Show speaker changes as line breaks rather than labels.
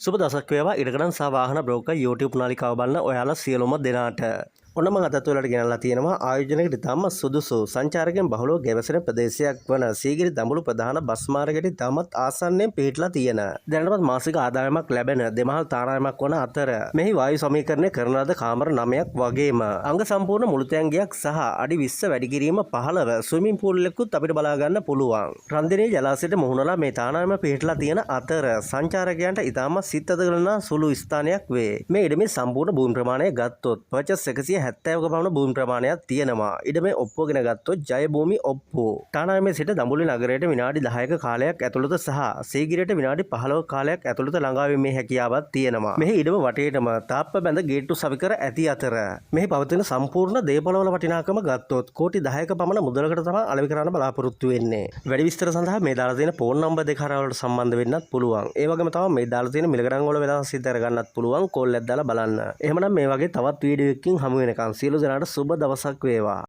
සුබ දසක් වේවා ඉඩකඩම් සහ වාහන බ්‍රෝකර් YouTube නාලිකාව බලන ඔයාලා සියලුම දෙනාට ඔන්න මම අදත් ඔයාලට ගෙනල්ලා තියෙනවා ආයෝජනයකට ඉතාම සුදුසු සංචාරකයන් බහුලව ගැවසෙන ප්‍රදේශයක් වන සීගිරි දඹුලු ප්‍රධාන බස් මාර්ගයට ඉතාමත් ආසන්නයෙන් පිහිටලා තියෙන දැනටමත් මාසික ආදායමක් ලැබෙන දෙමහල් තානායමක් වන අතර මෙහි වායු සමීකරණය කරන ලද කාමර 9ක් වගේම අංග සම්පූර්ණ මුළුතැන්ගියක් සහ අඩි 20 වැඩි කිරීම 15 ස්විමින් පූල් එකකුත් අපිට බලා ගන්න පුළුවන්. රන්දිනේ ජලාශයට මුහුණලා මේ තානායම පිහිටලා තියෙන අතර සංචාරකයන්ට ඉතාමත් සිත් අද කරන සුළු ස්ථානයක් වේ. මේ ඉඩමේ සම්පූර්ණ භූමි ප්‍රමාණය ගත්තොත් පර්චස් 170ක පමණ භූමි ප්‍රමාණයක් තියෙනවා. ඉඩමේ ඔප්පුව ගෙන ගත්තොත් ජය භූමි ඔප්පුව. තානායමේ සිට දඹුල්ල නගරයට විනාඩි 10ක කාලයක් ඇතුළත සහ සීගිරියට විනාඩි 15ක කාලයක් ඇතුළත ළඟා වීමේ හැකියාවක් තියෙනවා. මෙහි ඉඩම වටේටම තාප්ප බැඳ ගේට්ටු සවිකර ඇති අතර මෙහි පවතින සම්පූර්ණ දේපළවල වටිනාකම ගත්තොත් කෝටි 10ක පමණ මුදලකට තමයි අලෙවි කරන්න බලාපොරොත්තු වෙන්නේ. වැඩි විස්තර සඳහා මේ දාලා තියෙන ෆෝන් නම්බර් දෙක හරවලට සම්බන්ධ වෙන්නත් පුළුවන්. ඒ වගේම තමයි මේ දාලා තියෙන මිලගණන් වල වෙනස් සිද්ධ කරගන්නත් පුළුවන්. කෝල් එකක් දාලා බලන්න. එහෙමනම් මේ වගේ තවත් වීඩියෝ එකකින් හමු වෙනකන් සියලු දෙනාට සුබ දවසක් වේවා.